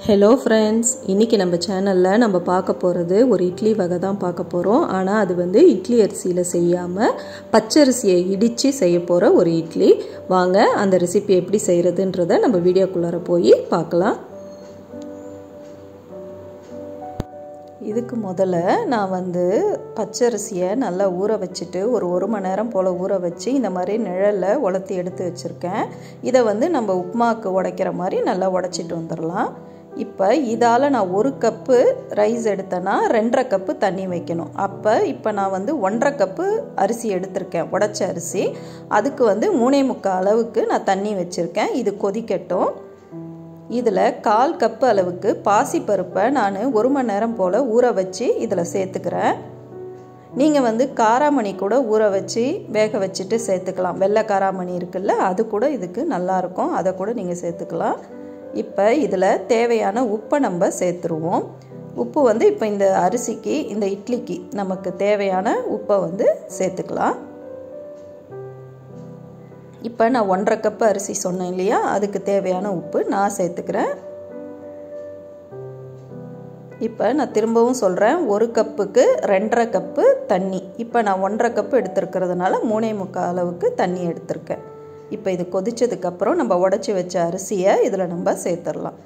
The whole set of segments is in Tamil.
Hello friends, இன்னைக்கு நம்ம சேனல்ல நம்ம பார்க்க போறது ஒரு இட்லி வகை தான் பார்க்க போறோம். ஆனா அது வந்து இட்லி அரிசியில செய்யாம பச்சரிசியை இடிச்சி செய்ய போற ஒரு இட்லி. வாங்க அந்த ரெசிபி எப்படி செய்யறதுன்றதை நம்ம வீடியோக்குள்ளார போய் பார்க்கலாம். இதுக்கு முதல்ல நான் வந்து பச்சரிசியை நல்லா ஊற வச்சுட்டு ஒரு மணி நேரம் போல் ஊற வச்சு இந்த மாதிரி நிழலில் உலர்த்தி எடுத்து வச்சுருக்கேன். இதை வந்து நம்ம உப்புமாவுக்கு உடைக்கிற மாதிரி நல்லா உடைச்சிட்டு வந்துடலாம். இப்போ இதால் நான் 1 கப்பு ரைஸ் எடுத்தேன்னா 2.5 கப்பு தண்ணி வைக்கணும். இப்போ நான் வந்து 1.5 கப்பு அரிசி எடுத்திருக்கேன், உடைச்ச அரிசி. அதுக்கு வந்து 3.25 அளவுக்கு நான் தண்ணி வச்சுருக்கேன். இது கொதிக்கட்டும். இதில் 1/4 கப்பு அளவுக்கு பாசிப்பருப்பை நான் 1 மணி நேரம் போல் ஊற வச்சு இதில் சேர்த்துக்கிறேன். நீங்கள் வந்து காராமணி கூட ஊற வச்சு வேக வச்சுட்டு சேர்த்துக்கலாம். வெள்ளை காராமணி இருக்குல்ல, அது கூட இதுக்கு நல்லாயிருக்கும், அதை கூட நீங்கள் சேர்த்துக்கலாம். இப்போ இதில் தேவையான உப்பை நம்ம சேர்த்துருவோம். உப்பு வந்து இப்போ இந்த அரிசிக்கு இந்த இட்லிக்கு நமக்கு தேவையான உப்பை வந்து சேர்த்துக்கலாம். இப்போ நான் 1.5 கப்பு அரிசி சொன்னேன் இல்லையா, அதுக்கு தேவையான உப்பு நான் சேர்த்துக்கிறேன். இப்போ நான் திரும்பவும் சொல்கிறேன், 1 கப்புக்கு 2.5 கப்பு தண்ணி. இப்போ நான் 1.5 கப்பு எடுத்துருக்கிறதுனால 3.25 அளவுக்கு தண்ணி எடுத்திருக்கேன். இப்போ இது கொதிச்சதுக்கப்புறம் நம்ம உடச்சி வச்ச அரிசியை இதில் நம்ம சேர்த்துடலாம்.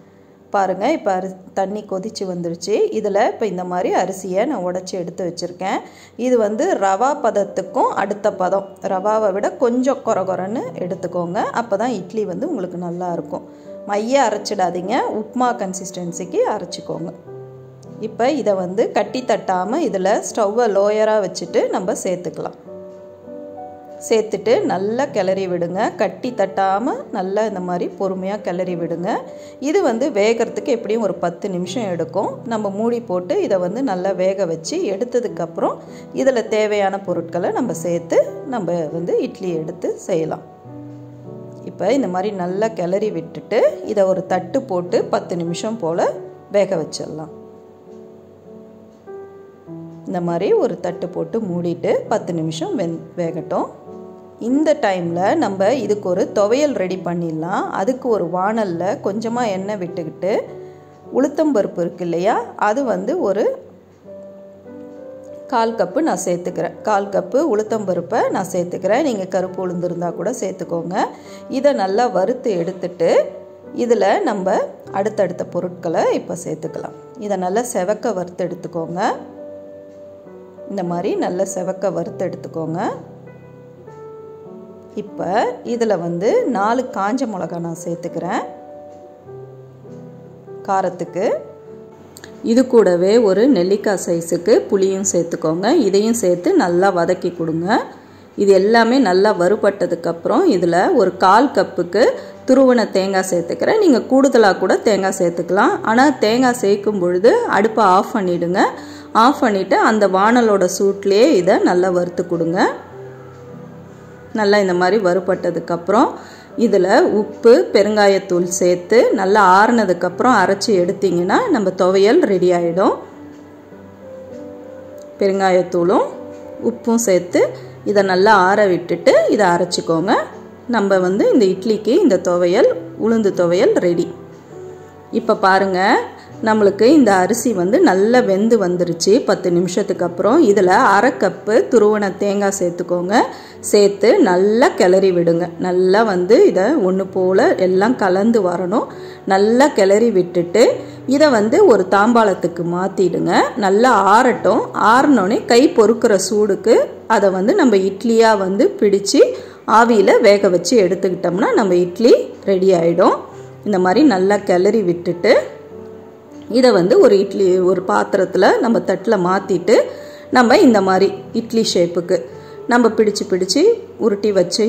பாருங்கள், இப்போ தண்ணி கொதிச்சு வந்துருச்சு. இதில் இப்போ இந்த மாதிரி அரிசியை நான் உடச்சி எடுத்து வச்சுருக்கேன். இது வந்து ரவா பதத்துக்கும் அடுத்த பதம், ரவாவை விட கொஞ்சம் கொரகொரன்னு எடுத்துக்கோங்க. அப்போ தான் இட்லி வந்து உங்களுக்கு நல்லாயிருக்கும். மைய அரைச்சிடாதீங்க, உப்புமா கன்சிஸ்டன்சிக்கு அரைச்சிக்கோங்க. இப்போ இதை வந்து கட்டி தட்டாமல் இதில் ஸ்டவ்வை லோயராக வச்சுட்டு நம்ம சேர்த்துக்கலாம். சேர்த்துட்டு நல்லா கிளறி விடுங்க. கட்டி தட்டாமல் நல்லா இந்த மாதிரி பொறுமையாக கிளறி விடுங்க. இது வந்து வேகிறதுக்கு எப்படியும் ஒரு 10 நிமிஷம் எடுக்கும். நம்ம மூடி போட்டு இதை வந்து நல்லா வேக வச்சு எடுத்ததுக்கப்புறம் இதில் தேவையான பொருட்களை நம்ம சேர்த்து நம்ம வந்து இட்லி எடுத்து செய்யலாம். இப்போ இந்த மாதிரி நல்லா கிளறி விட்டுட்டு இதை ஒரு தட்டு போட்டு 10 நிமிஷம் போல் வேக வச்சிடலாம். இந்த மாதிரி ஒரு தட்டு போட்டு மூடிட்டு 10 நிமிஷம் வேகட்டும். இந்த டைமில் நம்ம இதுக்கு ஒரு துவையல் ரெடி பண்ணிடலாம். அதுக்கு ஒரு வாணலில் கொஞ்சமாக எண்ணெய் விட்டுக்கிட்டு உளுத்தம்பருப்பு இருக்கு இல்லையா, அது வந்து ஒரு 1/4 கப்பு நான் சேர்த்துக்கிறேன். 1/4 கப்பு உளுத்தம்பருப்பை நான் சேர்த்துக்கிறேன். நீங்கள் கருப்பு உளுந்து இருந்தால் கூட சேர்த்துக்கோங்க. இதை நல்லா வறுத்து எடுத்துட்டு இதில் நம்ம அடுத்தடுத்த பொருட்களை இப்போ சேர்த்துக்கலாம். இதை நல்லா செவக்க வறுத்து எடுத்துக்கோங்க. இந்த மாதிரி நல்லா செவக்க வறுத்து எடுத்துக்கோங்க. இப்போ இதில் வந்து 4 காஞ்ச மிளகா நான் சேர்த்துக்கிறேன் காரத்துக்கு. இது கூடவே ஒரு நெல்லிக்காய் சைஸுக்கு புளியும் சேர்த்துக்கோங்க. இதையும் சேர்த்து நல்லா வதக்கி கொடுங்க. இது எல்லாமே நல்லா வறுபட்டதுக்கப்புறம் இதில் ஒரு 1/4 கப்புக்கு துருவன தேங்காய் சேர்த்துக்கிறேன். நீங்கள் கூடுதலாக கூட தேங்காய் சேர்த்துக்கலாம். ஆனால் தேங்காய் சேர்க்கும் பொழுது அடுப்பை ஆஃப் பண்ணிவிடுங்க. ஆஃப் பண்ணிவிட்டு அந்த வாணலோட சூட்லேயே இதை நல்லா வறுத்து கொடுங்க. நல்லா இந்த மாதிரி வறுபட்டதுக்கப்புறம் இதில் உப்பு, பெருங்காயத்தூள் சேர்த்து நல்லா ஆறுனதுக்கப்புறம் அரைச்சி எடுத்திங்கன்னா நம்ம துவையல் ரெடி ஆகிடும். பெருங்காயத்தூளும் உப்பும் சேர்த்து இதை நல்லா ஆற விட்டுட்டு இதை அரைச்சிக்கோங்க. நம்ம வந்து இந்த இட்லிக்கு இந்த துவையல், உளுந்து துவையல் ரெடி. இப்போ பாருங்கள், நம்மளுக்கு இந்த அரிசி வந்து நல்லா வெந்து வந்துருச்சு. 10 நிமிஷத்துக்கு அப்புறம் இதில் 1/2 கப்பு துருவன தேங்காய் சேர்த்துக்கோங்க. சேர்த்து நல்லா கிளறி விடுங்க. நல்லா வந்து இதை ஒன்று போல் எல்லாம் கலந்து வரணும். நல்லா கிளறி விட்டுட்டு இதை வந்து ஒரு தாம்பாளத்துக்கு மாற்றிடுங்க. நல்லா ஆறட்டும். ஆறினோடனே கை பொறுக்கிற சூடுக்கு அதை வந்து நம்ம இட்லியாக வந்து பிடிச்சி ஆவியில் வேக வச்சு எடுத்துக்கிட்டோம்னா நம்ம இட்லி ரெடி ஆகிடும். இந்த மாதிரி நல்லா கிளறி விட்டுட்டு இதை வந்து ஒரு பாத்திரத்தில் நம்ம தட்டில் மாற்றிட்டு நம்ம இந்த மாதிரி இட்லி ஷேப்புக்கு நம்ம பிடிச்சி உருட்டி வச்சு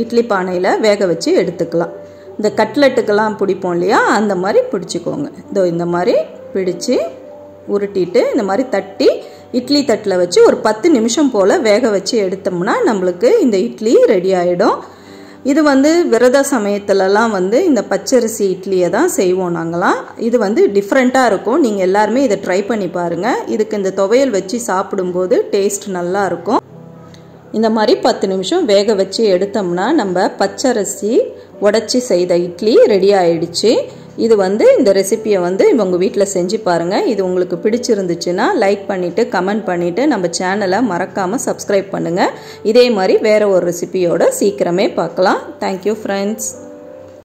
இட்லி பானையில் வேக வச்சு எடுத்துக்கலாம். இந்த கட்லெட்டுக்கெல்லாம் பிடிப்போம் இல்லையா, அந்த மாதிரி பிடிச்சிக்கோங்க. இந்த மாதிரி பிடிச்சி உருட்டிட்டு இந்த மாதிரி தட்டி இட்லி தட்டில் வச்சு ஒரு 10 நிமிஷம் போல் வேக வச்சு எடுத்தோம்னா நம்மளுக்கு இந்த இட்லி ரெடி ஆகிடும். இது வந்து விரத சமயத்துலலாம் வந்து இந்த பச்சரிசி இட்லியை தான் செய்வோம் நாங்களாம். இது வந்து டிஃப்ரெண்ட்டாக இருக்கும். நீங்கள் எல்லாருமே இதை ட்ரை பண்ணி பாருங்கள். இதுக்கு இந்த துவையல் வச்சு சாப்பிடும்போது டேஸ்ட் நல்லா இருக்கும். இந்த மாதிரி 10 நிமிஷம் வேக வச்சு எடுத்தோம்னா நம்ம பச்சரிசி உடைச்சி செய்த இட்லி ரெடி ஆயிடுச்சு. இது வந்து இந்த ரெசிபியை வந்து உங்கள் வீட்டில் செஞ்சு பாருங்கள். இது உங்களுக்கு பிடிச்சிருந்துச்சுன்னா லைக் பண்ணிவிட்டு கமெண்ட் பண்ணிவிட்டு நம்ம சேனலை மறக்காமல் சப்ஸ்கிரைப் பண்ணுங்கள். இதே மாதிரி வேறு ஒரு ரெசிபியோட சீக்கிரமே பார்க்கலாம். Thank you friends.